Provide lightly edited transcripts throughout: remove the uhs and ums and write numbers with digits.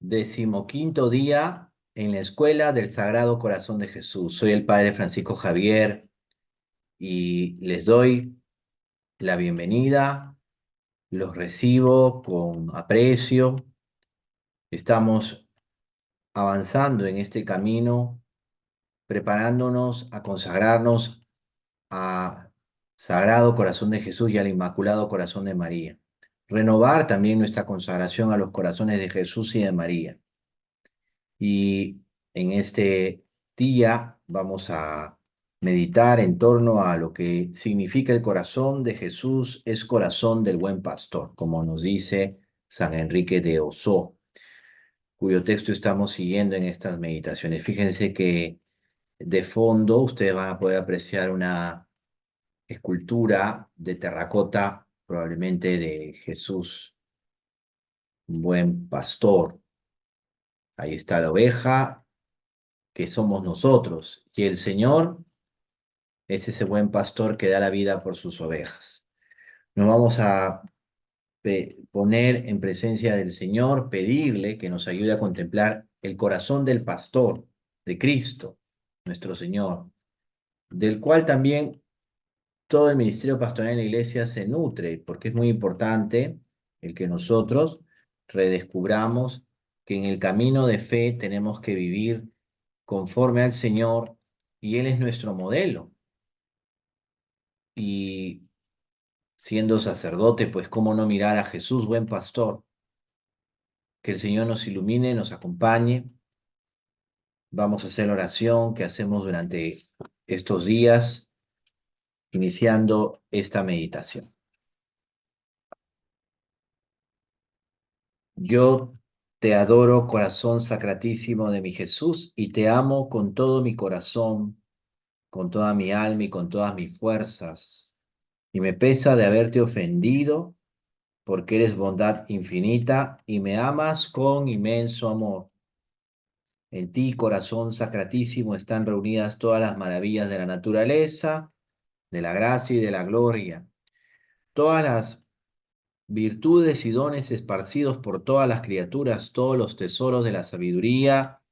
Decimoquinto día en la Escuela del Sagrado Corazón de Jesús. Soy el Padre Francisco Javier y les doy la bienvenida, los recibo con aprecio. Estamos avanzando en este camino, preparándonos a consagrarnos a Sagrado Corazón de Jesús y al Inmaculado Corazón de María. Renovar también nuestra consagración a los corazones de Jesús y de María. Y en este día vamos a meditar en torno a lo que significa el corazón de Jesús es corazón del buen pastor, como nos dice San Enrique de Osó, cuyo texto estamos siguiendo en estas meditaciones. Fíjense que de fondo ustedes van a poder apreciar una escultura de terracota, probablemente de Jesús, un buen pastor. Ahí está la oveja, que somos nosotros, y el Señor es ese buen pastor que da la vida por sus ovejas. Nos vamos a poner en presencia del Señor, pedirle que nos ayude a contemplar el corazón del pastor, de Cristo, nuestro Señor, del cual también todo el ministerio pastoral en la iglesia se nutre, porque es muy importante el que nosotros redescubramos que en el camino de fe tenemos que vivir conforme al Señor y Él es nuestro modelo. Y siendo sacerdote, pues cómo no mirar a Jesús, buen pastor. Que el Señor nos ilumine, nos acompañe. Vamos a hacer la oración que hacemos durante estos días, iniciando esta meditación. Yo te adoro, corazón sacratísimo de mi Jesús, y te amo con todo mi corazón, con toda mi alma y con todas mis fuerzas. Y me pesa de haberte ofendido, porque eres bondad infinita y me amas con inmenso amor. En ti, corazón sacratísimo, están reunidas todas las maravillas de la naturaleza, de la gracia y de la gloria, todas las virtudes y dones esparcidos por todas las criaturas, todos los tesoros de la sabiduría,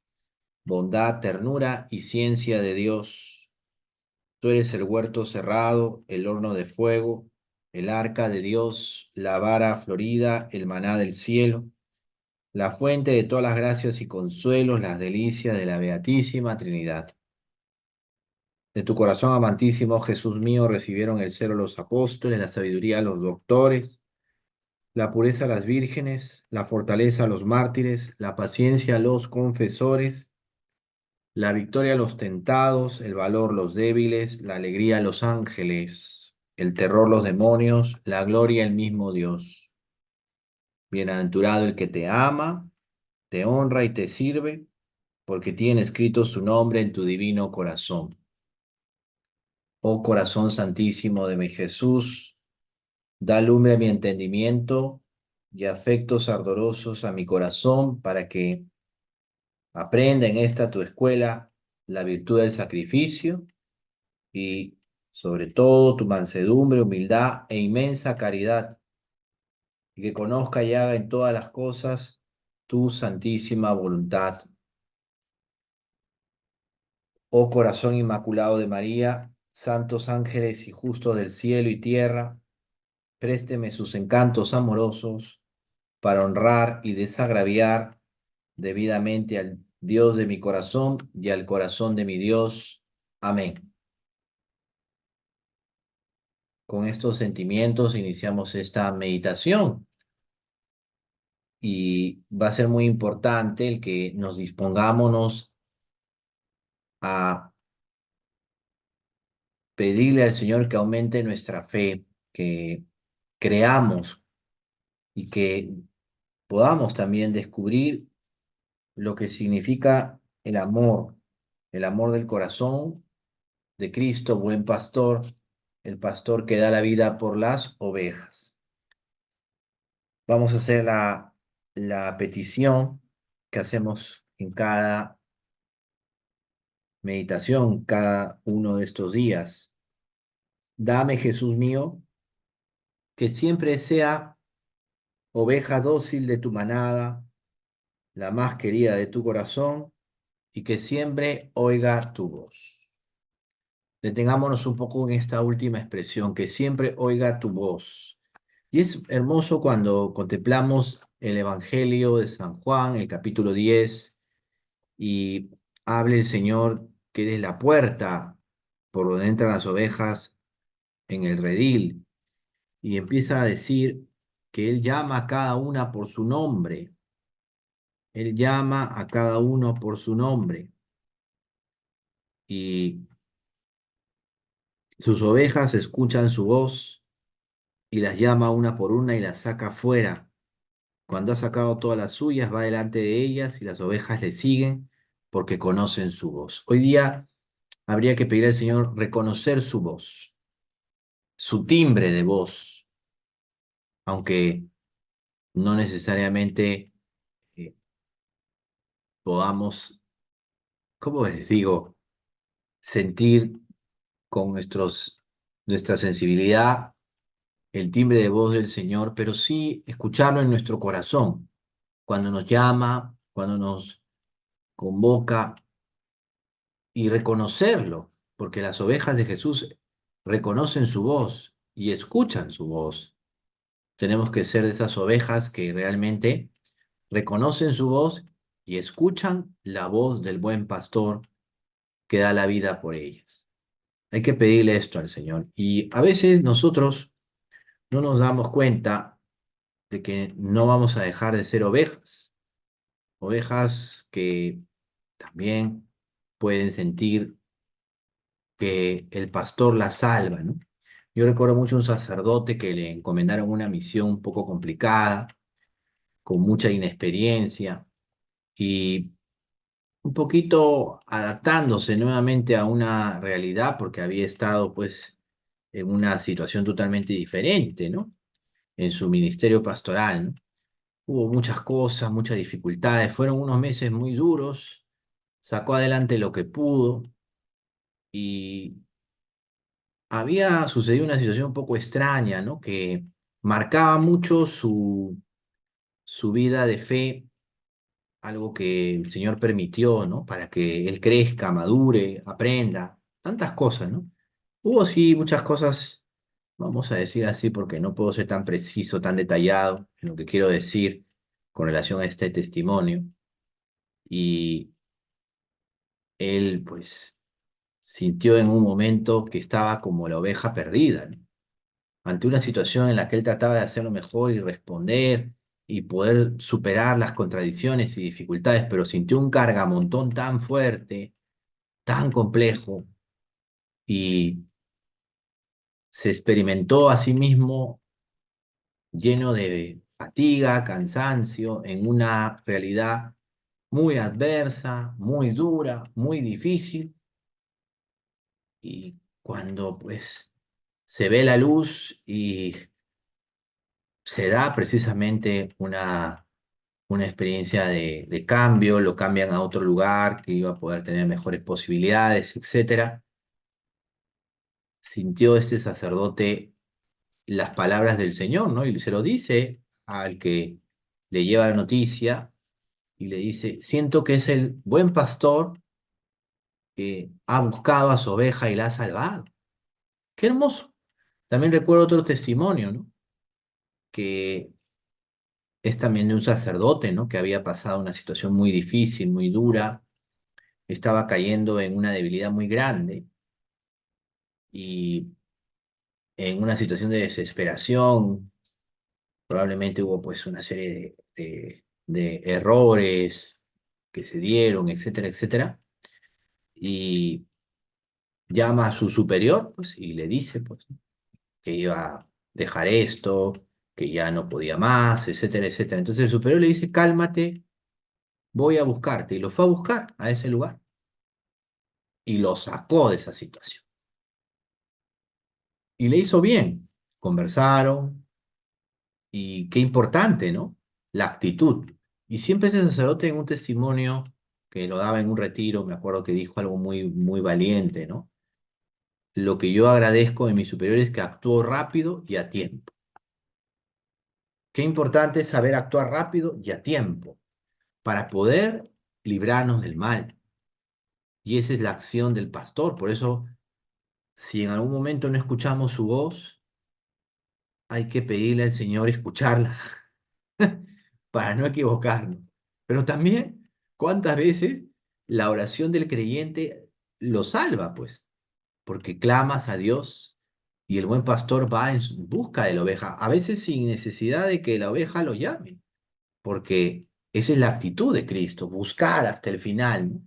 bondad, ternura y ciencia de Dios. Tú eres el huerto cerrado, el horno de fuego, el arca de Dios, la vara florida, el maná del cielo, la fuente de todas las gracias y consuelos, las delicias de la Beatísima Trinidad. De tu corazón amantísimo, Jesús mío, recibieron el celo los apóstoles, la sabiduría los doctores, la pureza las vírgenes, la fortaleza los mártires, la paciencia los confesores, la victoria los tentados, el valor los débiles, la alegría los ángeles, el terror los demonios, la gloria el mismo Dios. Bienaventurado el que te ama, te honra y te sirve, porque tiene escrito su nombre en tu divino corazón. Oh corazón santísimo de mi Jesús, da lumbre a mi entendimiento y afectos ardorosos a mi corazón para que aprenda en esta tu escuela la virtud del sacrificio y sobre todo tu mansedumbre, humildad e inmensa caridad, y que conozca y haga en todas las cosas tu santísima voluntad. Oh corazón inmaculado de María, santos ángeles y justos del cielo y tierra, présteme sus encantos amorosos para honrar y desagraviar debidamente al Dios de mi corazón y al corazón de mi Dios. Amén. Con estos sentimientos iniciamos esta meditación y va a ser muy importante el que nos dispongámonos a pedirle al Señor que aumente nuestra fe, que creamos y que podamos también descubrir lo que significa el amor del corazón de Cristo, buen pastor, el pastor que da la vida por las ovejas. Vamos a hacer la petición que hacemos en cada meditación, cada uno de estos días. Dame, Jesús mío, que siempre sea oveja dócil de tu manada, la más querida de tu corazón, y que siempre oiga tu voz. Detengámonos un poco en esta última expresión, que siempre oiga tu voz. Y es hermoso cuando contemplamos el Evangelio de San Juan, el capítulo 10, y hable el Señor que eres la puerta por donde entran las ovejas en el redil, y empieza a decir que Él llama a cada una por su nombre. Él llama a cada uno por su nombre, y sus ovejas escuchan su voz y las llama una por una y las saca fuera. Cuando ha sacado todas las suyas, va delante de ellas y las ovejas le siguen porque conocen su voz. Hoy día habría que pedir al Señor reconocer su voz, su timbre de voz, aunque no necesariamente eh, podamos, ¿cómo les digo?, sentir con nuestra sensibilidad el timbre de voz del Señor, pero sí escucharlo en nuestro corazón, cuando nos llama, cuando nos convoca, y reconocerlo, porque las ovejas de Jesús reconocen su voz y escuchan su voz. Tenemos que ser de esas ovejas que realmente reconocen su voz y escuchan la voz del buen pastor que da la vida por ellas. Hay que pedirle esto al Señor. Y a veces nosotros no nos damos cuenta de que no vamos a dejar de ser ovejas, ovejas que también pueden sentir que el pastor las salva, ¿no? Yo recuerdo mucho un sacerdote que le encomendaron una misión un poco complicada, con mucha inexperiencia y un poquito adaptándose nuevamente a una realidad porque había estado pues en una situación totalmente diferente, ¿no? En su ministerio pastoral, ¿no? Hubo muchas cosas, muchas dificultades, fueron unos meses muy duros, sacó adelante lo que pudo y había sucedido una situación un poco extraña, ¿no? Que marcaba mucho su vida de fe, algo que el Señor permitió, ¿no? Para que él crezca, madure, aprenda, tantas cosas, ¿no? Hubo sí muchas cosas, vamos a decir así, porque no puedo ser tan preciso, tan detallado en lo que quiero decir con relación a este testimonio. Y él, pues, sintió en un momento que estaba como la oveja perdida, ¿no? Ante una situación en la que él trataba de hacerlo mejor y responder y poder superar las contradicciones y dificultades, pero sintió un cargamontón tan fuerte, tan complejo, y se experimentó a sí mismo lleno de fatiga, cansancio, en una realidad muy adversa, muy dura, muy difícil, y cuando pues se ve la luz y se da precisamente una experiencia de cambio, lo cambian a otro lugar que iba a poder tener mejores posibilidades, etcétera. Sintió este sacerdote las palabras del Señor, ¿no? Y se lo dice al que le lleva la noticia y le dice, siento que es el buen pastor que ha buscado a su oveja y la ha salvado. Qué hermoso. También recuerdo otro testimonio, ¿no? Que es también de un sacerdote, ¿no? Que había pasado una situación muy difícil, muy dura, estaba cayendo en una debilidad muy grande y en una situación de desesperación. Probablemente hubo pues una serie de errores que se dieron, etcétera, etcétera. Y llama a su superior, pues, y le dice, pues, que iba a dejar esto, que ya no podía más, etcétera, etcétera. Entonces el superior le dice, cálmate, voy a buscarte. Y lo fue a buscar a ese lugar y lo sacó de esa situación. Y le hizo bien. Conversaron y qué importante, ¿no? La actitud. Y siempre ese sacerdote en un testimonio que lo daba en un retiro, me acuerdo que dijo algo muy, muy valiente, ¿no? Lo que yo agradezco de mis superiores es que actuó rápido y a tiempo. Qué importante es saber actuar rápido y a tiempo, para poder librarnos del mal. Y esa es la acción del pastor. Por eso, si en algún momento no escuchamos su voz, hay que pedirle al Señor escucharla para no equivocarnos. Pero también, ¿cuántas veces la oración del creyente lo salva, pues? Porque clamas a Dios y el buen pastor va en busca de la oveja, a veces sin necesidad de que la oveja lo llame, porque esa es la actitud de Cristo, buscar hasta el final, ¿no?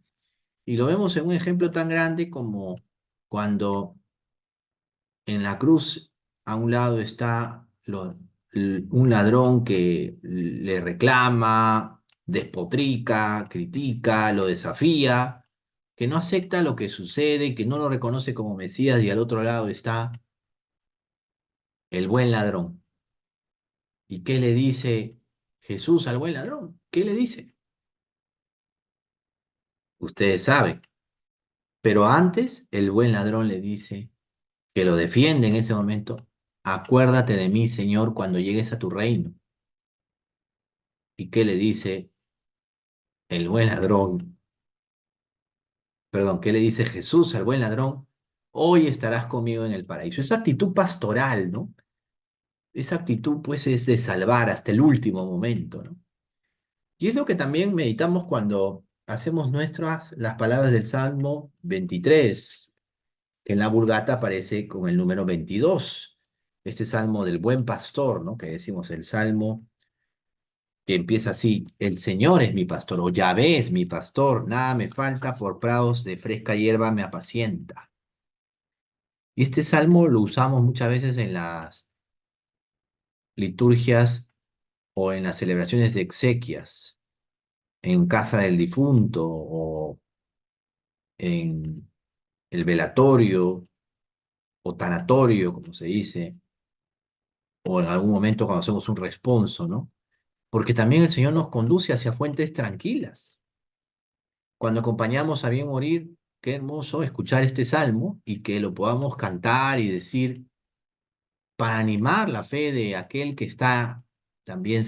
Y lo vemos en un ejemplo tan grande como cuando en la cruz a un lado está un ladrón que le reclama, despotrica, critica, lo desafía, que no acepta lo que sucede, que no lo reconoce como Mesías, y al otro lado está el buen ladrón. ¿Y qué le dice Jesús al buen ladrón? ¿Qué le dice? Ustedes saben. Pero antes el buen ladrón le dice, que lo defiende en ese momento: acuérdate de mí, Señor, cuando llegues a tu reino. ¿Y qué le dice el buen ladrón? Perdón, ¿qué le dice Jesús al buen ladrón? Hoy estarás conmigo en el paraíso. Esa actitud pastoral, ¿no? Esa actitud, pues, es de salvar hasta el último momento, ¿no? Y es lo que también meditamos cuando hacemos nuestras las palabras del Salmo 23, que en la Vulgata aparece con el número 22. Este salmo del buen pastor, ¿no? Que decimos el salmo que empieza así: el Señor es mi pastor, o Yahvé es mi pastor, nada me falta, por prados de fresca hierba me apacienta. Y este salmo lo usamos muchas veces en las liturgias o en las celebraciones de exequias, en casa del difunto o en el velatorio o tanatorio, como se dice, o en algún momento cuando hacemos un responso, ¿no? Porque también el Señor nos conduce hacia fuentes tranquilas. Cuando acompañamos a bien morir, qué hermoso escuchar este salmo y que lo podamos cantar y decir para animar la fe de aquel que está también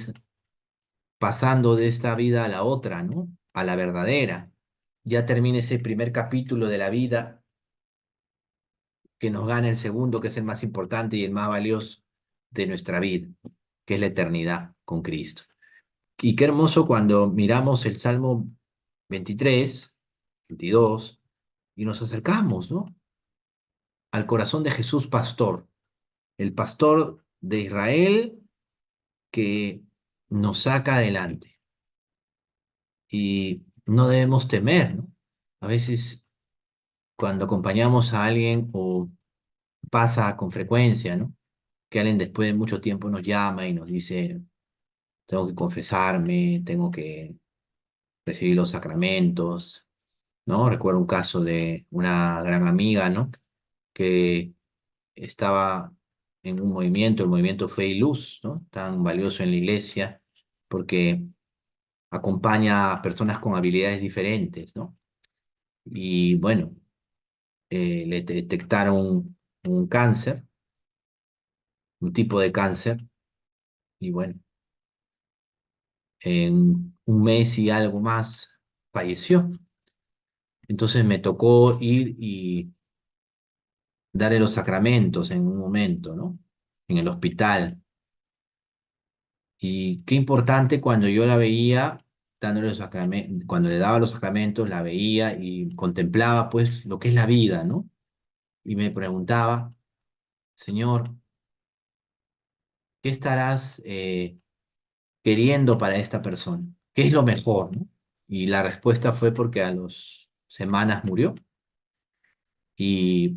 pasando de esta vida a la otra, ¿no? A la verdadera. Ya termina ese primer capítulo de la vida, que nos gana el segundo, que es el más importante y el más valioso de nuestra vida, que es la eternidad con Cristo. Y qué hermoso cuando miramos el Salmo 23, 22, y nos acercamos, ¿no? Al corazón de Jesús pastor, el pastor de Israel que nos saca adelante. Y no debemos temer, ¿no? A veces cuando acompañamos a alguien, o pasa con frecuencia, ¿no? Que alguien después de mucho tiempo nos llama y nos dice: tengo que confesarme, tengo que recibir los sacramentos, ¿no? Recuerdo un caso de una gran amiga, ¿no? Que estaba en un movimiento, el movimiento Fe y Luz, ¿no? Tan valioso en la iglesia, porque acompaña a personas con habilidades diferentes, ¿no? Y bueno, le detectaron un cáncer, un tipo de cáncer, y bueno, en un mes y algo más falleció. Entonces me tocó ir y darle los sacramentos en un momento, ¿no? En el hospital. Y qué importante cuando yo la veía dándole los sacramentos, cuando le daba los sacramentos, la veía y contemplaba pues lo que es la vida, ¿no? Y me preguntaba: Señor, ¿qué estarás queriendo para esta persona? ¿Qué es lo mejor, no? Y la respuesta fue: porque a las semanas murió y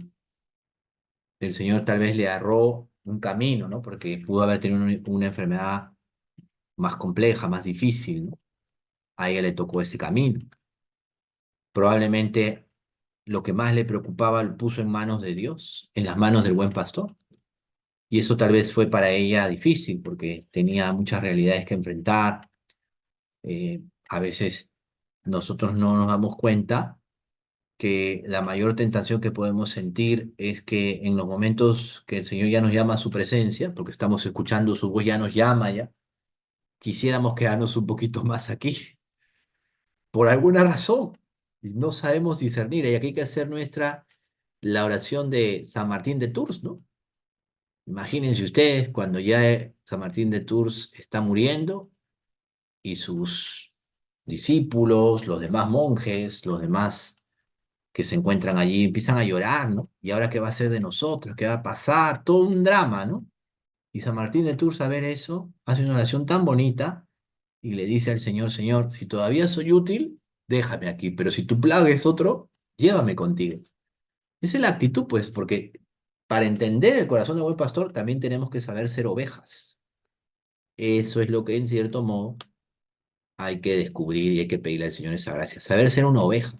el Señor tal vez le agarró un camino, ¿no? Porque pudo haber tenido una enfermedad más compleja, más difícil, ¿no? A ella le tocó ese camino. Probablemente lo que más le preocupaba lo puso en manos de Dios, en las manos del buen pastor. Y eso tal vez fue para ella difícil porque tenía muchas realidades que enfrentar. A veces nosotros no nos damos cuenta que la mayor tentación que podemos sentir es que en los momentos que el Señor ya nos llama a su presencia, porque estamos escuchando su voz, ya nos llama ya, quisiéramos quedarnos un poquito más aquí, por alguna razón y no sabemos discernir. Y aquí hay que hacer la oración de San Martín de Tours, ¿no? Imagínense ustedes cuando ya San Martín de Tours está muriendo y sus discípulos, los demás monjes, los demás que se encuentran allí, empiezan a llorar, ¿no? ¿Y ahora qué va a ser de nosotros? ¿Qué va a pasar? Todo un drama, ¿no? Y San Martín de Tours, a ver eso, hace una oración tan bonita y le dice al Señor, Señor, si todavía soy útil, déjame aquí, pero si tu plaga es otro, llévame contigo. Esa es la actitud, pues, porque para entender el corazón del buen pastor también tenemos que saber ser ovejas. Eso es lo que, en cierto modo, hay que descubrir y hay que pedirle al Señor esa gracia. Saber ser una oveja.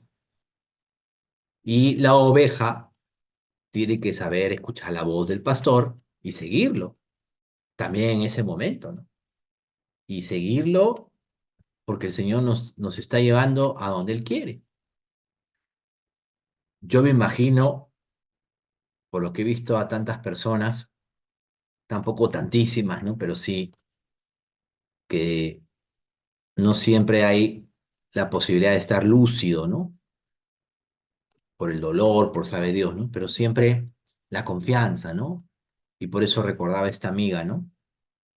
Y la oveja tiene que saber escuchar la voz del pastor y seguirlo, también en ese momento, ¿no? Y seguirlo porque el Señor nos está llevando a donde Él quiere. Yo me imagino, por lo que he visto a tantas personas, tampoco tantísimas, ¿no? Pero sí que no siempre hay la posibilidad de estar lúcido, ¿no? Por el dolor, por saber Dios, ¿no? Pero siempre la confianza, ¿no? Y por eso recordaba a esta amiga, ¿no?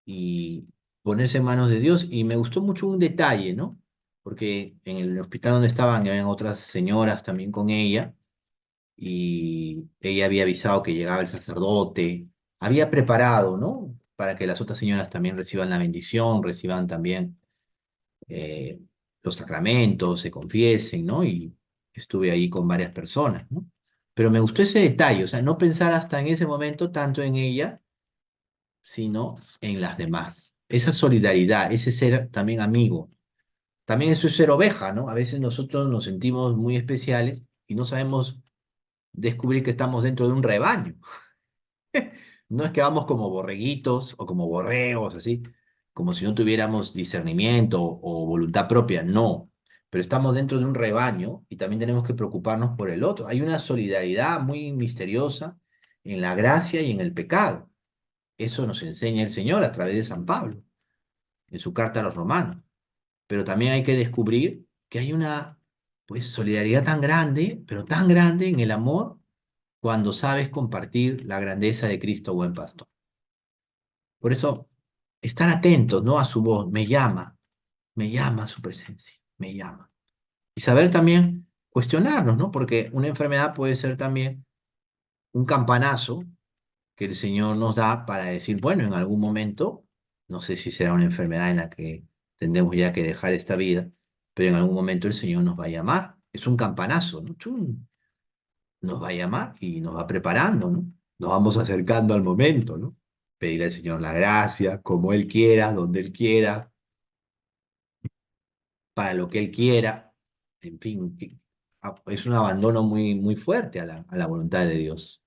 Y ponerse en manos de Dios. Y me gustó mucho un detalle, ¿no? Porque en el hospital donde estaban, habían otras señoras también con ella, y ella había avisado que llegaba el sacerdote, había preparado, ¿no? Para que las otras señoras también reciban la bendición, reciban también eh, los sacramentos, se confiesen, ¿no? Y estuve ahí con varias personas, ¿no? Pero me gustó ese detalle, o sea, no pensar hasta en ese momento tanto en ella, sino en las demás. Esa solidaridad, ese ser también amigo. También eso es ser oveja, ¿no? A veces nosotros nos sentimos muy especiales y no sabemos descubrir que estamos dentro de un rebaño. No es que vamos como borreguitos o como borregos, así, como si no tuviéramos discernimiento o voluntad propia, no. Pero estamos dentro de un rebaño y también tenemos que preocuparnos por el otro. Hay una solidaridad muy misteriosa en la gracia y en el pecado. Eso nos enseña el Señor a través de San Pablo, en su carta a los romanos. Pero también hay que descubrir que hay una, pues, solidaridad tan grande, pero tan grande en el amor cuando sabes compartir la grandeza de Cristo buen pastor. Por eso, estar atentos, ¿no? A su voz, me llama a su presencia, me llama. Y saber también cuestionarnos, ¿no? Porque una enfermedad puede ser también un campanazo que el Señor nos da para decir, bueno, en algún momento, no sé si será una enfermedad en la que tendremos ya que dejar esta vida, pero en algún momento el Señor nos va a llamar. Es un campanazo, ¿no? Chum, nos va a llamar y nos va preparando, ¿no? Nos vamos acercando al momento, ¿no? Pedirle al Señor la gracia, como Él quiera, donde Él quiera, para lo que Él quiera. En fin, es un abandono muy, muy fuerte a la voluntad de Dios.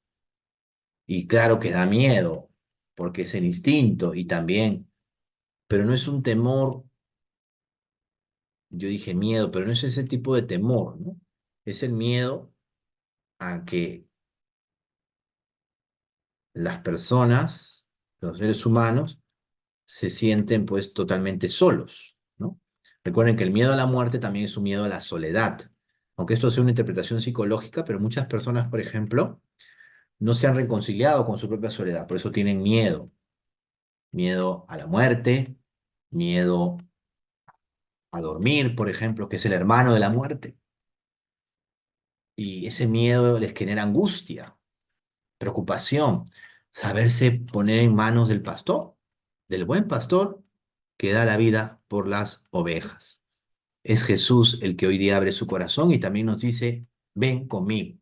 Y claro que da miedo, porque es el instinto y también, pero no es un temor, yo dije miedo, pero no es ese tipo de temor, ¿no? Es el miedo a que las personas, los seres humanos, se sienten pues totalmente solos, ¿no? Recuerden que el miedo a la muerte también es un miedo a la soledad, aunque esto sea una interpretación psicológica, pero muchas personas, por ejemplo, no se han reconciliado con su propia soledad, por eso tienen miedo, miedo a la muerte, miedo a dormir, por ejemplo, que es el hermano de la muerte, y ese miedo les genera angustia, preocupación, saberse poner en manos del pastor, del buen pastor que da la vida por las ovejas. Es Jesús el que hoy día abre su corazón y también nos dice, ven conmigo,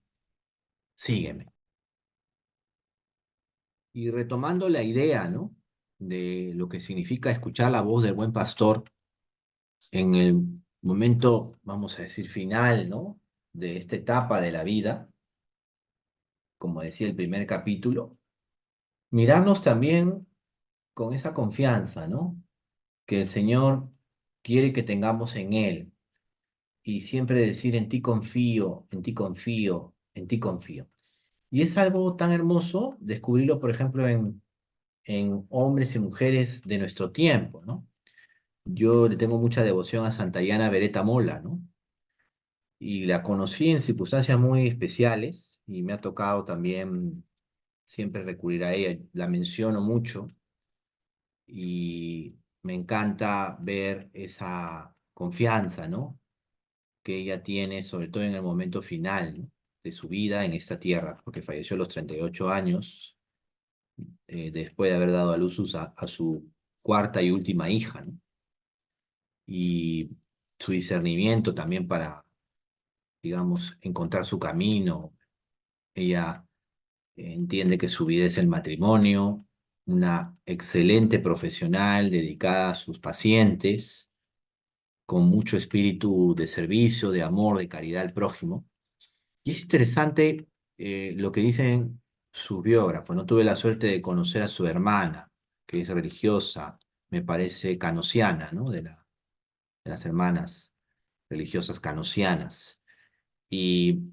sígueme. Y retomando la idea, ¿no? De lo que significa escuchar la voz del buen pastor en el momento, vamos a decir, final, ¿no? De esta etapa de la vida, como decía el primer capítulo, mirarnos también con esa confianza, ¿no? Que el Señor quiere que tengamos en Él y siempre decir, en ti confío, en ti confío, en ti confío. Y es algo tan hermoso descubrirlo, por ejemplo, en hombres y mujeres de nuestro tiempo, ¿no? Yo le tengo mucha devoción a Santa Diana Beretta Mola, ¿no? y la conocí en circunstancias muy especiales y me ha tocado también siempre recurrir a ella. La menciono mucho y me encanta ver esa confianza, ¿no? Que ella tiene, sobre todo en el momento final, ¿no? de su vida en esta tierra, porque falleció a los 38 años, después de haber dado a luz a su cuarta y última hija, ¿no? Y su discernimiento también para, digamos, encontrar su camino. Ella entiende que su vida es el matrimonio, una excelente profesional dedicada a sus pacientes, con mucho espíritu de servicio, de amor, de caridad al prójimo. Y es interesante lo que dicen sus biógrafos. No tuve la suerte de conocer a su hermana, que es religiosa, me parece canosiana, ¿no? De las hermanas religiosas canosianas. Y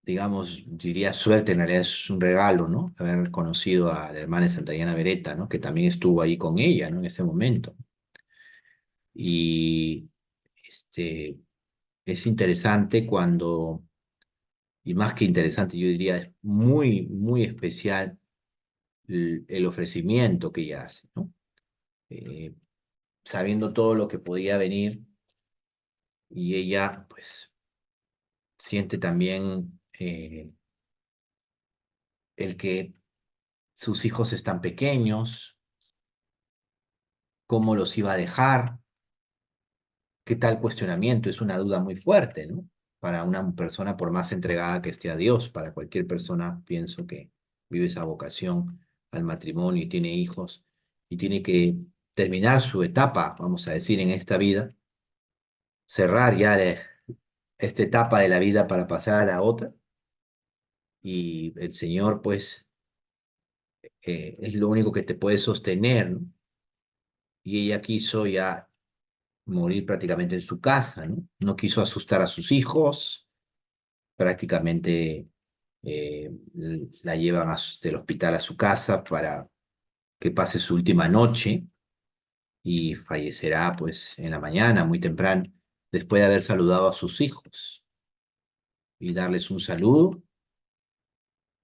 digamos, diría suerte, en realidad es un regalo, ¿no? Haber conocido a la hermana de Santa Diana Beretta, ¿no? Que también estuvo ahí con ella, ¿no? En ese momento. Y este, es interesante cuando, y más que interesante, yo diría, es muy, muy especial el ofrecimiento que ella hace, ¿no? Eh, Sabiendo todo lo que podía venir y ella, pues, siente también el que sus hijos están pequeños, cómo los iba a dejar. ¿Qué tal cuestionamiento? Es una duda muy fuerte, ¿no? Para una persona, por más entregada que esté a Dios, para cualquier persona, pienso que vive esa vocación al matrimonio y tiene hijos y tiene que terminar su etapa, vamos a decir, en esta vida, cerrar ya esta etapa de la vida para pasar a la otra. Y el Señor, pues, es lo único que te puede sostener, ¿no? Y ella quiso ya morir prácticamente en su casa, ¿no? No quiso asustar a sus hijos, prácticamente la llevan del hospital a su casa para que pase su última noche y fallecerá pues en la mañana, muy temprano, después de haber saludado a sus hijos y darles un saludo.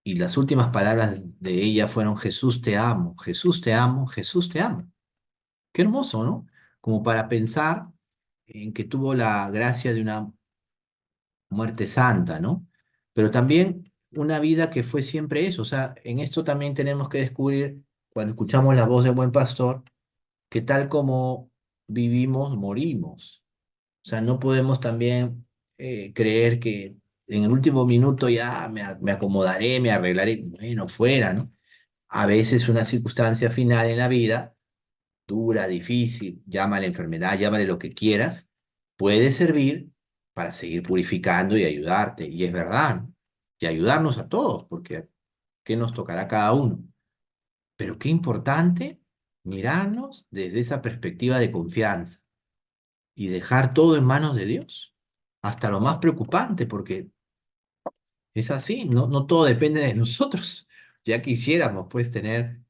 Y las últimas palabras de ella fueron: Jesús te amo, Jesús te amo, Jesús te amo. Qué hermoso, ¿no? Como para pensar en que tuvo la gracia de una muerte santa, ¿no? Pero también una vida que fue siempre eso. O sea, en esto también tenemos que descubrir, cuando escuchamos la voz del buen pastor, que tal como vivimos, morimos. O sea, no podemos también creer que en el último minuto ya me acomodaré, me arreglaré. Bueno, fuera, ¿no? A veces una circunstancia final en la vida dura, difícil, llámale enfermedad, llámale lo que quieras, puede servir para seguir purificando y ayudarte. Y es verdad, ¿no? Y ayudarnos a todos, porque ¿qué nos tocará a cada uno? Pero qué importante mirarnos desde esa perspectiva de confianza y dejar todo en manos de Dios, hasta lo más preocupante, porque es así, no, no todo depende de nosotros. Ya quisiéramos pues tener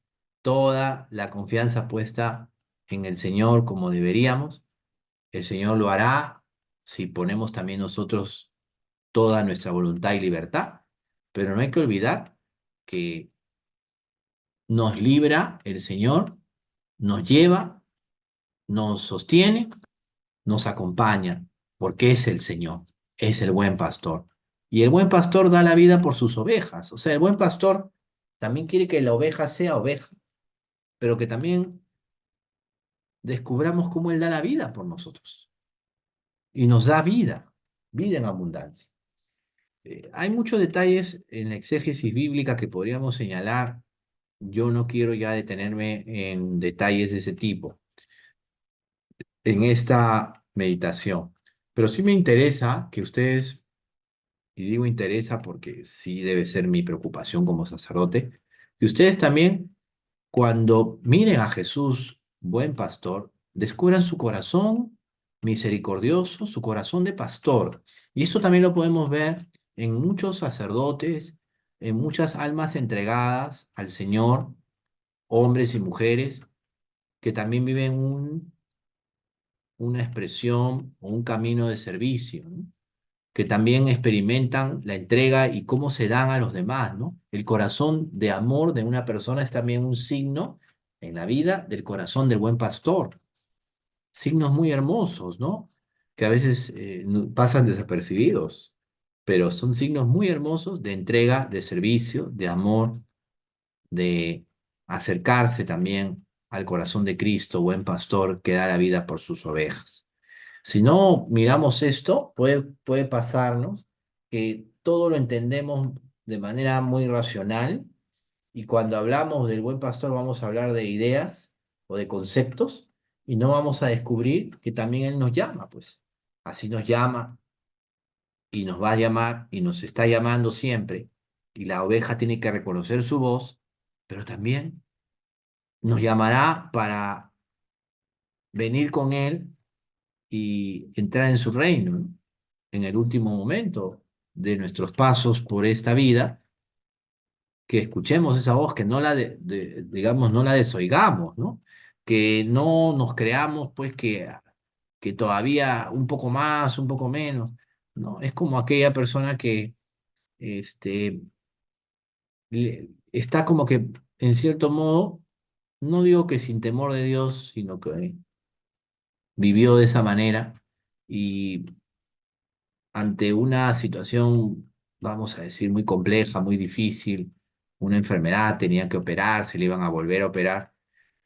toda la confianza puesta en el Señor como deberíamos. El Señor lo hará si ponemos también nosotros toda nuestra voluntad y libertad, pero no hay que olvidar que nos libra el Señor, nos lleva, nos sostiene, nos acompaña, porque es el Señor, es el buen pastor. Y el buen pastor da la vida por sus ovejas. O sea, el buen pastor también quiere que la oveja sea oveja, pero que también descubramos cómo Él da la vida por nosotros. Y nos da vida, vida en abundancia. Hay muchos detalles en la exégesis bíblica que podríamos señalar. Yo no quiero ya detenerme en detalles de ese tipo en esta meditación, pero sí me interesa que ustedes, y digo interesa porque sí debe ser mi preocupación como sacerdote, que ustedes también, cuando miren a Jesús, buen pastor, descubran su corazón misericordioso, su corazón de pastor. Y eso también lo podemos ver en muchos sacerdotes, en muchas almas entregadas al Señor, hombres y mujeres, que también viven una expresión o un camino de servicio, ¿no? que también experimentan la entrega y cómo se dan a los demás, ¿no? El corazón de amor de una persona es también un signo en la vida del corazón del buen pastor. Signos muy hermosos, ¿no? Que a veces pasan desapercibidos, pero son signos muy hermosos de entrega, de servicio, de amor, de acercarse también al corazón de Cristo, buen pastor que da la vida por sus ovejas. Si no miramos esto, puede pasarnos que todo lo entendemos de manera muy racional y cuando hablamos del buen pastor vamos a hablar de ideas o de conceptos y no vamos a descubrir que también Él nos llama, pues. Así nos llama y nos va a llamar y nos está llamando siempre y la oveja tiene que reconocer su voz, pero también nos llamará para venir con Él y entrar en su reino, ¿no? En el último momento de nuestros pasos por esta vida, que escuchemos esa voz, que no digamos, no la desoigamos, ¿no? Que no nos creamos, pues, que todavía un poco más, un poco menos, ¿no? Es como aquella persona que, este, está como que, en cierto modo, no digo que sin temor de Dios, sino que vivió de esa manera y ante una situación, vamos a decir, muy compleja, muy difícil, una enfermedad, tenía que operarse, le iban a volver a operar,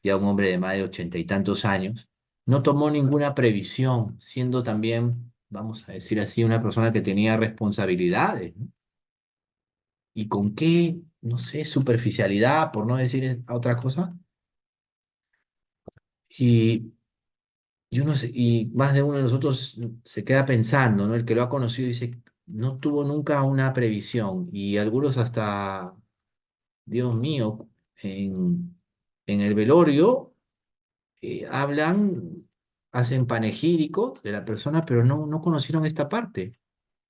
ya un hombre de más de 80 y tantos años, no tomó ninguna previsión, siendo también, vamos a decir así, una persona que tenía responsabilidades, ¿no? Y con qué, no sé, superficialidad, por no decir otra cosa, y yo no sé, y más de uno de nosotros se queda pensando, ¿no? El que lo ha conocido dice, no tuvo nunca una previsión. Y algunos hasta, Dios mío, en el velorio hablan, hacen panegíricos de la persona, pero no conocieron esta parte.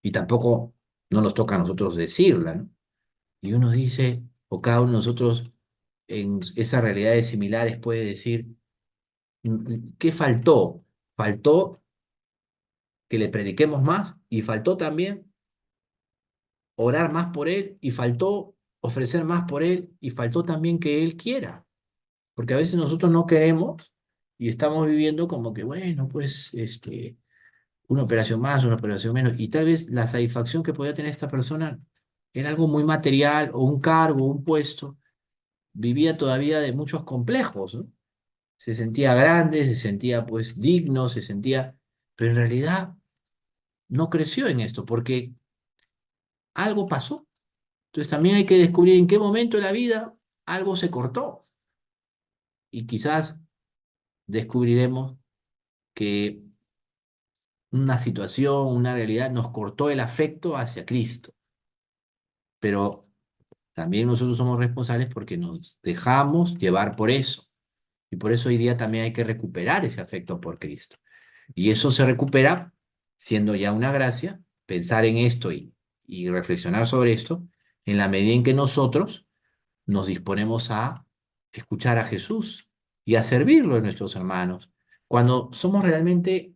Y tampoco no nos toca a nosotros decirla, ¿no? Y uno dice, o cada uno de nosotros en esas realidades similares puede decir, ¿qué faltó? Faltó que le prediquemos más y faltó también orar más por él y faltó ofrecer más por él y faltó también que él quiera, porque a veces nosotros no queremos y estamos viviendo como que, bueno, pues, una operación más, una operación menos, y tal vez la satisfacción que podía tener esta persona era algo muy material o un cargo, un puesto, vivía todavía de muchos complejos, ¿no? Se sentía grande, se sentía pues digno, se sentía, pero en realidad no creció en esto porque algo pasó. Entonces también hay que descubrir en qué momento de la vida algo se cortó y quizás descubriremos que una situación, una realidad nos cortó el afecto hacia Cristo, pero también nosotros somos responsables porque nos dejamos llevar por eso y por eso hoy día también hay que recuperar ese afecto por Cristo y eso se recupera siendo ya una gracia, pensar en esto y reflexionar sobre esto en la medida en que nosotros nos disponemos a escuchar a Jesús y a servirlo a nuestros hermanos. Cuando somos realmente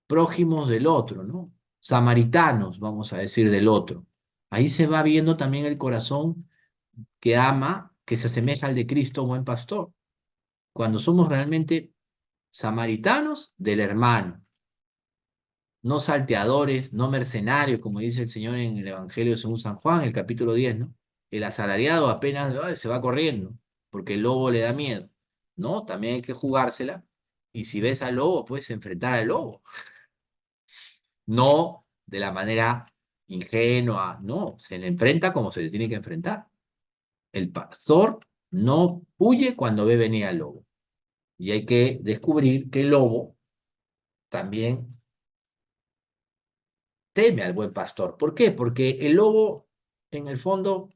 prójimos del otro, ¿no? Samaritanos, vamos a decir, del otro. Ahí se va viendo también el corazón que ama, que se asemeja al de Cristo, buen pastor. Cuando somos realmente samaritanos del hermano, no salteadores, no mercenarios, como dice el Señor en el Evangelio según San Juan, el capítulo 10, ¿no? El asalariado apenas ay, se va corriendo, porque el lobo le da miedo, ¿no? También hay que jugársela, y si ves al lobo, puedes enfrentar al lobo, no de la manera ingenua, no, se le enfrenta como se le tiene que enfrentar. El pastor no huye cuando ve venir al lobo, y hay que descubrir que el lobo también teme al buen pastor. ¿Por qué? Porque el lobo, en el fondo,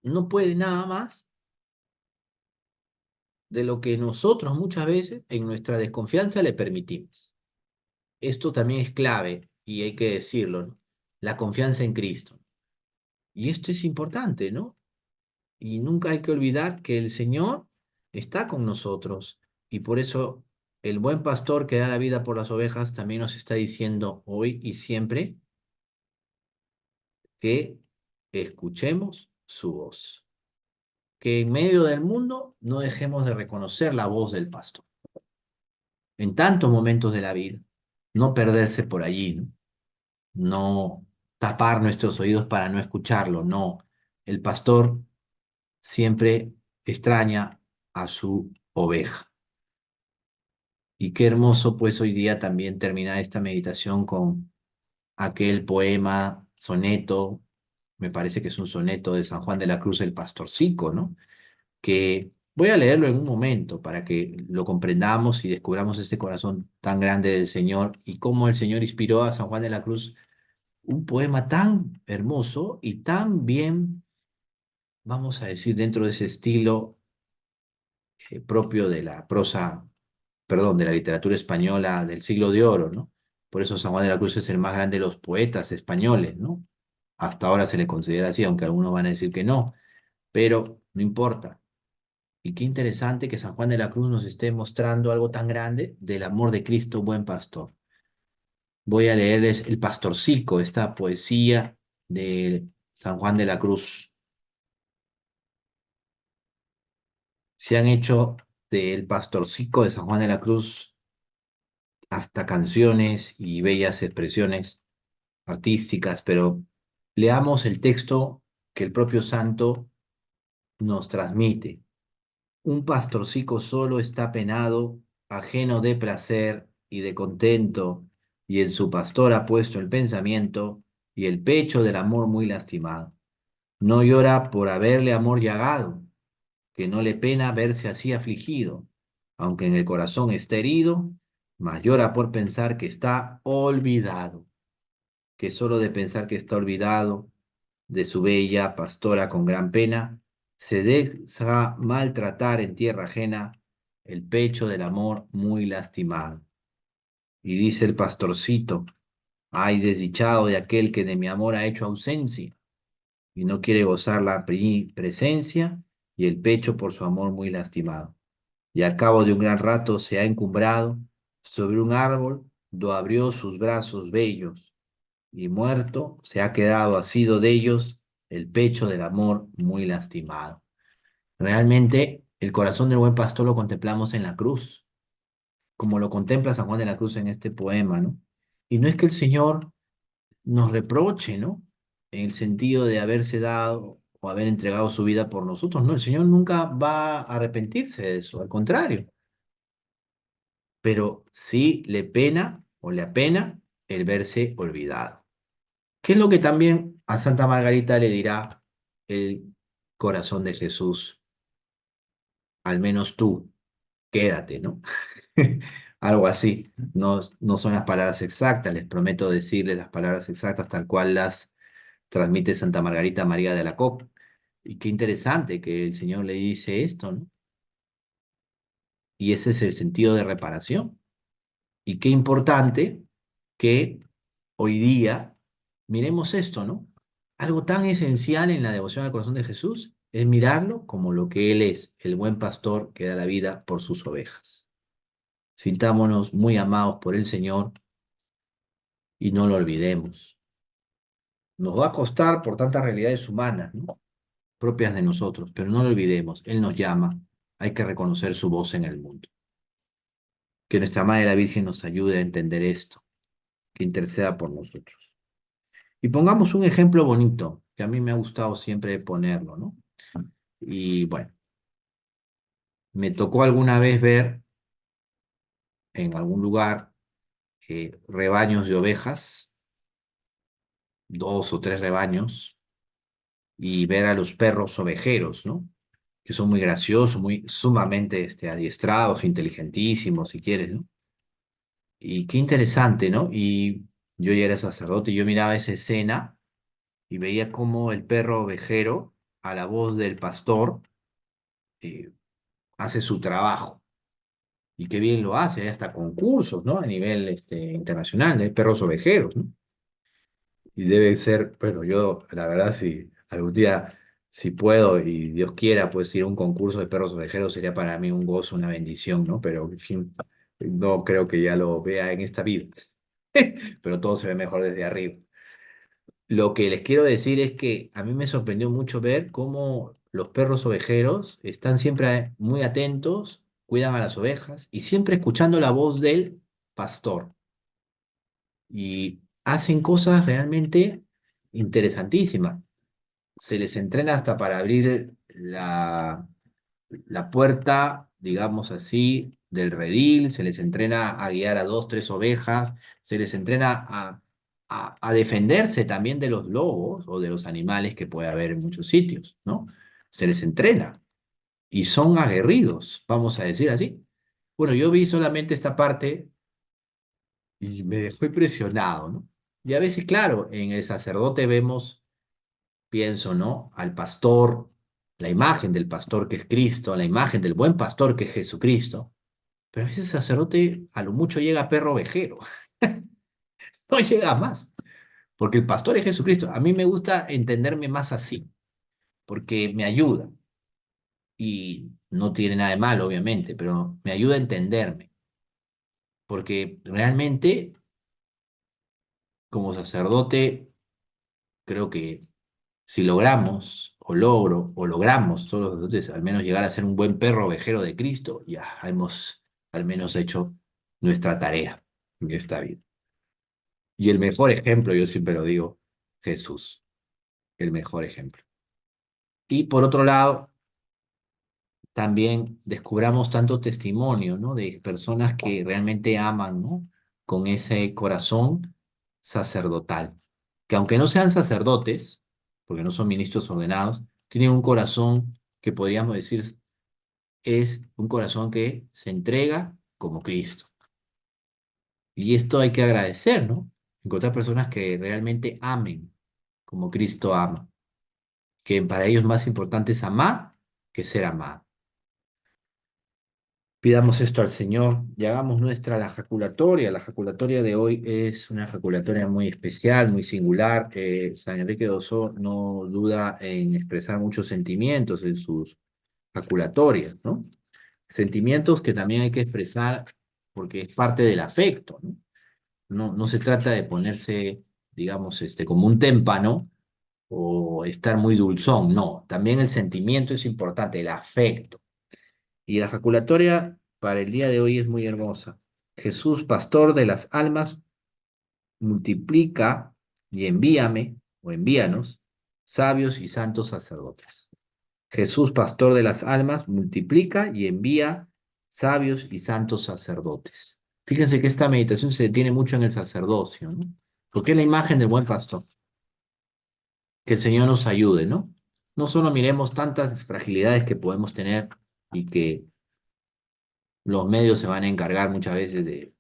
no puede nada más de lo que nosotros muchas veces en nuestra desconfianza le permitimos. Esto también es clave y hay que decirlo, ¿no? La confianza en Cristo. Y esto es importante, ¿no? Y nunca hay que olvidar que el Señor está con nosotros y por eso el buen pastor que da la vida por las ovejas también nos está diciendo hoy y siempre que escuchemos su voz, que en medio del mundo no dejemos de reconocer la voz del pastor. En tantos momentos de la vida, no perderse por allí, ¿no? No tapar nuestros oídos para no escucharlo, no. El pastor siempre extraña a su oveja. Y qué hermoso pues hoy día también terminar esta meditación con aquel poema, soneto, me parece que es un soneto de San Juan de la Cruz, el Pastorcico, ¿no? Que voy a leerlo en un momento para que lo comprendamos y descubramos ese corazón tan grande del Señor y cómo el Señor inspiró a San Juan de la Cruz un poema tan hermoso y tan bien, vamos a decir, dentro de ese estilo propio de la prosa, perdón, de la literatura española del siglo de oro, ¿no? Por eso San Juan de la Cruz es el más grande de los poetas españoles, ¿no? Hasta ahora se le considera así, aunque algunos van a decir que no, pero no importa. Y qué interesante que San Juan de la Cruz nos esté mostrando algo tan grande del amor de Cristo, buen pastor. Voy a leerles El Pastorcico, esta poesía de San Juan de la Cruz. Se han hecho del Pastorcico de San Juan de la Cruz hasta canciones y bellas expresiones artísticas, pero leamos el texto que el propio santo nos transmite. Un pastorcico solo está penado, ajeno de placer y de contento, y en su pastor ha puesto el pensamiento y el pecho del amor muy lastimado. No llora por haberle amor llagado, que no le pena verse así afligido, aunque en el corazón esté herido, mas llora por pensar que está olvidado, que solo de pensar que está olvidado de su bella pastora con gran pena, se deja maltratar en tierra ajena el pecho del amor muy lastimado. Y dice el pastorcito, ay desdichado de aquel que de mi amor ha hecho ausencia y no quiere gozar la presencia y el pecho por su amor muy lastimado. Y al cabo de un gran rato se ha encumbrado sobre un árbol, do abrió sus brazos bellos y muerto se ha quedado asido de ellos el pecho del amor muy lastimado. Realmente el corazón del buen pastor lo contemplamos en la cruz, como lo contempla San Juan de la Cruz en este poema, ¿no? Y no es que el Señor nos reproche, ¿no? En el sentido de haberse dado o haber entregado su vida por nosotros, no, el Señor nunca va a arrepentirse de eso, al contrario, pero sí le pena o le apena el verse olvidado. ¿Qué es lo que también a Santa Margarita le dirá el corazón de Jesús? Al menos tú, quédate, ¿no? Algo así. No, no son las palabras exactas, les prometo decirles las palabras exactas tal cual las transmite Santa Margarita María de Alacoque. Y qué interesante que el Señor le dice esto, ¿no? Y ese es el sentido de reparación. Y qué importante que hoy día miremos esto, ¿no? Algo tan esencial en la devoción al corazón de Jesús es mirarlo como lo que Él es, el buen pastor que da la vida por sus ovejas. Sintámonos muy amados por el Señor y no lo olvidemos. Nos va a costar por tantas realidades humanas, ¿no? Propias de nosotros, pero no lo olvidemos. Él nos llama, hay que reconocer su voz en el mundo. Que nuestra Madre la Virgen nos ayude a entender esto, que interceda por nosotros. Y pongamos un ejemplo bonito, que a mí me ha gustado siempre ponerlo, ¿no? Y bueno, me tocó alguna vez ver en algún lugar rebaños de ovejas, dos o tres rebaños, y ver a los perros ovejeros, ¿no? Que son muy graciosos, muy sumamente adiestrados, inteligentísimos, si quieres, ¿no? Y qué interesante, ¿no? Y yo ya era sacerdote y yo miraba esa escena y veía cómo el perro ovejero, a la voz del pastor, eh, hace su trabajo. Y qué bien lo hace, hay hasta concursos, ¿no? A nivel internacional de perros ovejeros, ¿no? Y debe ser, bueno, yo, la verdad, si algún día, si puedo y Dios quiera, pues ir a un concurso de perros ovejeros sería para mí un gozo, una bendición, ¿no? Pero, en fin, No creo que ya lo vea en esta vida, pero todo se ve mejor desde arriba. Lo que les quiero decir es que a mí me sorprendió mucho ver cómo los perros ovejeros están siempre muy atentos, cuidan a las ovejas y siempre escuchando la voz del pastor. Y hacen cosas realmente interesantísimas. Se les entrena hasta para abrir la puerta, digamos así, del redil, se les entrena a guiar a dos, tres ovejas, se les entrena a defenderse también de los lobos o de los animales que puede haber en muchos sitios, ¿no? Se les entrena y son aguerridos, vamos a decir así. Bueno, yo vi solamente esta parte y me dejó impresionado, ¿no? Y a veces, claro, en el sacerdote vemos, pienso, ¿no? Al pastor, la imagen del pastor que es Cristo, la imagen del buen pastor que es Jesucristo, pero a veces el sacerdote a lo mucho llega a perro ovejero, no llega más, porque el pastor es Jesucristo. A mí me gusta entenderme más así, porque me ayuda y no tiene nada de malo, obviamente, pero me ayuda a entenderme, porque realmente como sacerdote creo que si logramos, o logro, o logramos todos los sacerdotes, al menos llegar a ser un buen perro ovejero de Cristo, ya hemos al menos hecho nuestra tarea en esta vida. Y el mejor ejemplo, yo siempre lo digo, Jesús, el mejor ejemplo. Y por otro lado, también descubramos tanto testimonio, ¿no? De personas que realmente aman, ¿no? Con ese corazón sacerdotal, que aunque no sean sacerdotes, porque no son ministros ordenados, tienen un corazón que podríamos decir es un corazón que se entrega como Cristo. Y esto hay que agradecer, ¿no? Encontrar personas que realmente amen como Cristo ama, que para ellos más importante es amar que ser amado. Pidamos esto al Señor y hagamos nuestra la jaculatoria. La jaculatoria de hoy es una jaculatoria muy especial, muy singular. San Enrique de Osorno no duda en expresar muchos sentimientos en sus jaculatorias, ¿no? Sentimientos que también hay que expresar porque es parte del afecto, ¿no? No se trata de ponerse, digamos, como un témpano o estar muy dulzón, no. También el sentimiento es importante, el afecto. Y la jaculatoria para el día de hoy es muy hermosa. Jesús, pastor de las almas, multiplica y envíame o envíanos sabios y santos sacerdotes. Jesús, pastor de las almas, multiplica y envía sabios y santos sacerdotes. Fíjense que esta meditación se detiene mucho en el sacerdocio, ¿no? Porque es la imagen del buen pastor. Que el Señor nos ayude, ¿no? No solo miremos tantas fragilidades que podemos tener y que los medios se van a encargar muchas veces de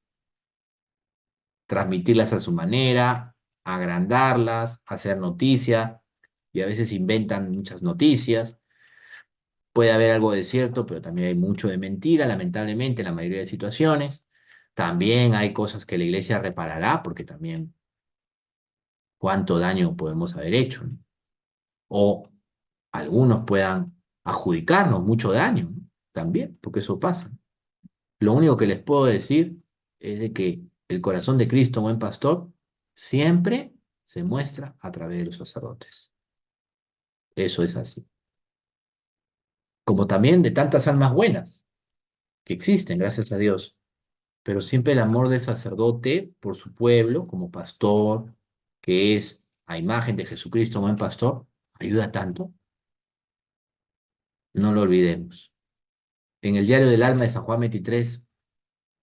transmitirlas a su manera, agrandarlas, hacer noticia, y a veces inventan muchas noticias. Puede haber algo de cierto, pero también hay mucho de mentira, lamentablemente, en la mayoría de situaciones. También hay cosas que la iglesia reparará, porque también cuánto daño podemos haber hecho, ¿no? O algunos puedan adjudicarnos mucho daño, ¿no? También, porque eso pasa. Lo único que les puedo decir es de que el corazón de Cristo, buen pastor, siempre se muestra a través de los sacerdotes. Eso es así. Como también de tantas almas buenas que existen, gracias a Dios. Pero siempre el amor del sacerdote por su pueblo, como pastor, que es a imagen de Jesucristo, buen pastor, ayuda tanto. No lo olvidemos. En el Diario del Alma de San Juan 23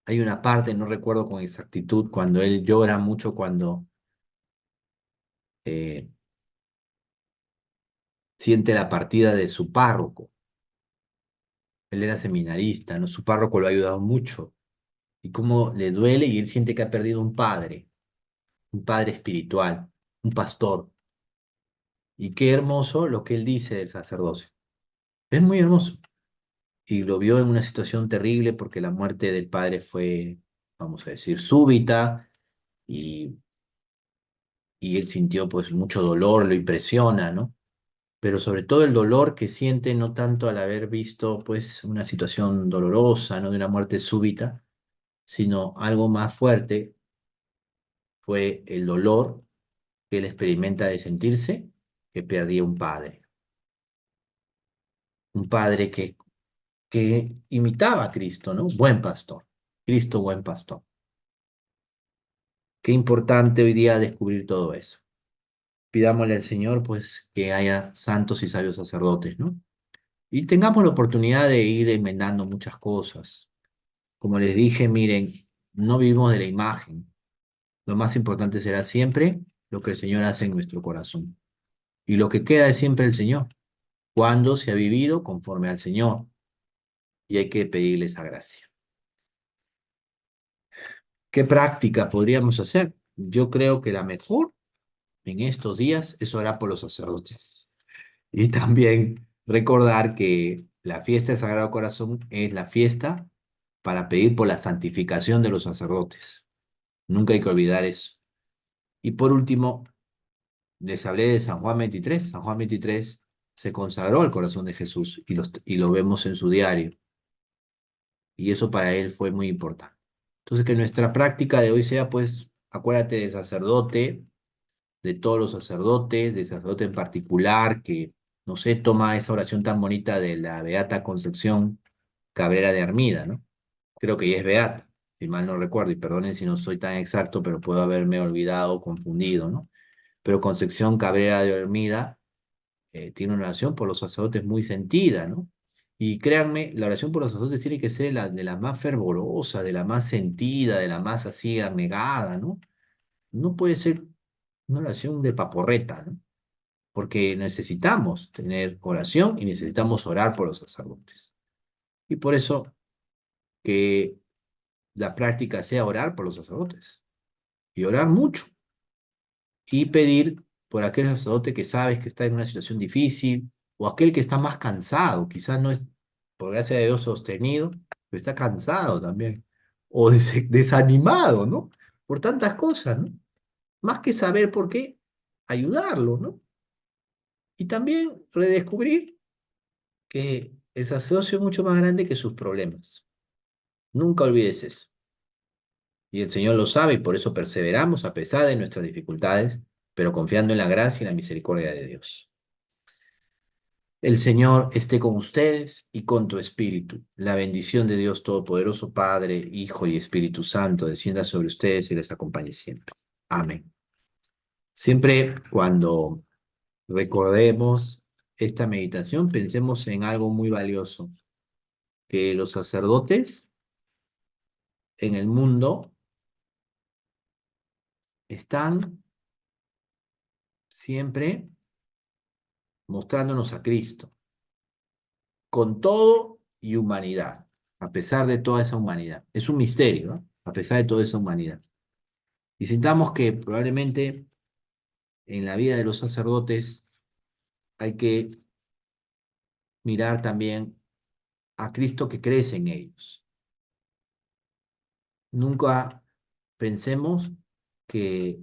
hay una parte, no recuerdo con exactitud, cuando él llora mucho cuando eh, siente la partida de su párroco. Él era seminarista, ¿no? Su párroco lo ha ayudado mucho. Y cómo le duele y él siente que ha perdido un padre espiritual, un pastor. Y qué hermoso lo que él dice del sacerdocio. Es muy hermoso. Y lo vio en una situación terrible porque la muerte del padre fue, vamos a decir, súbita y, y él sintió pues mucho dolor, lo impresiona, ¿no? Pero sobre todo el dolor que siente no tanto al haber visto pues una situación dolorosa, ¿no? De una muerte súbita, sino algo más fuerte fue el dolor que él experimenta de sentirse que perdía un padre que imitaba a Cristo, ¿no? Buen pastor, Cristo buen pastor. Qué importante hoy día descubrir todo eso. Pidámosle al Señor, pues, que haya santos y sabios sacerdotes, ¿no? Y tengamos la oportunidad de ir enmendando muchas cosas. Como les dije, miren, no vivimos de la imagen. Lo más importante será siempre lo que el Señor hace en nuestro corazón. Y lo que queda es siempre el Señor. Cuando se ha vivido conforme al Señor. Y hay que pedirle esa gracia. ¿Qué práctica podríamos hacer? Yo creo que la mejor en estos días es orar por los sacerdotes. Y también recordar que la fiesta del Sagrado Corazón es la fiesta para pedir por la santificación de los sacerdotes. Nunca hay que olvidar eso. Y por último, les hablé de San Juan 23. San Juan 23 se consagró al corazón de Jesús y lo vemos en su diario. Y eso para él fue muy importante. Entonces, que nuestra práctica de hoy sea, pues, acuérdate del sacerdote, de todos los sacerdotes, del sacerdote en particular, que, no sé, toma esa oración tan bonita de la Beata Concepción Cabrera de Armida, ¿no? Creo que ella es beata, si mal no recuerdo, y perdonen si no soy tan exacto, pero puedo haberme olvidado, confundido, ¿no? Pero Concepción Cabrera de Armida tiene una oración por los sacerdotes muy sentida, ¿no? Y créanme, la oración por los sacerdotes tiene que ser la, de la más fervorosa, de la más sentida, de la más así anegada, ¿no? No puede ser una oración de paporreta, ¿no? Porque necesitamos tener oración y necesitamos orar por los sacerdotes. Y por eso que la práctica sea orar por los sacerdotes y orar mucho y pedir por aquel sacerdote que sabes que está en una situación difícil o aquel que está más cansado, quizás no es, por gracia de Dios, sostenido, pero está cansado también o desanimado, ¿no? Por tantas cosas, ¿no? Más que saber por qué, ayudarlo, ¿no? Y también redescubrir que el sacerdocio es mucho más grande que sus problemas. Nunca olvides eso. Y el Señor lo sabe y por eso perseveramos a pesar de nuestras dificultades, pero confiando en la gracia y la misericordia de Dios. El Señor esté con ustedes y con tu espíritu. La bendición de Dios Todopoderoso, Padre, Hijo y Espíritu Santo, descienda sobre ustedes y les acompañe siempre. Amén. Siempre cuando recordemos esta meditación, pensemos en algo muy valioso, que los sacerdotes en el mundo están siempre mostrándonos a Cristo, con todo y humanidad, a pesar de toda esa humanidad. Es un misterio, ¿no? A pesar de toda esa humanidad. Y sintamos que probablemente en la vida de los sacerdotes hay que mirar también a Cristo que crece en ellos. Nunca pensemos que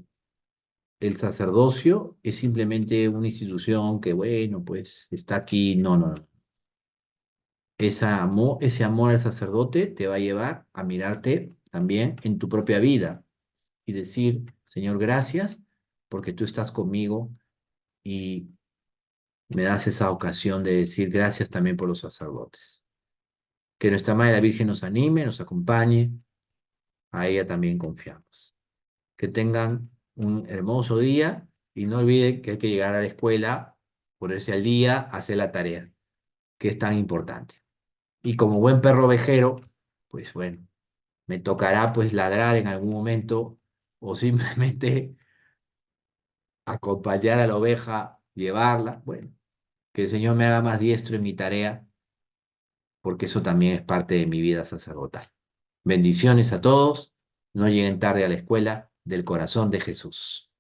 el sacerdocio es simplemente una institución que, bueno, pues está aquí. No, no, no. Ese amor al sacerdote te va a llevar a mirarte también en tu propia vida y decir, Señor, gracias porque tú estás conmigo y me das esa ocasión de decir gracias también por los sacerdotes. Que nuestra Madre la Virgen nos anime, nos acompañe, a ella también confiamos. Que tengan un hermoso día y no olviden que hay que llegar a la escuela, ponerse al día, hacer la tarea, que es tan importante. Y como buen perro ovejero, pues bueno, me tocará pues ladrar en algún momento o simplemente acompañar a la oveja, llevarla. Bueno, que el Señor me haga más diestro en mi tarea, porque eso también es parte de mi vida sacerdotal. Bendiciones a todos, no lleguen tarde a la escuela del corazón de Jesús.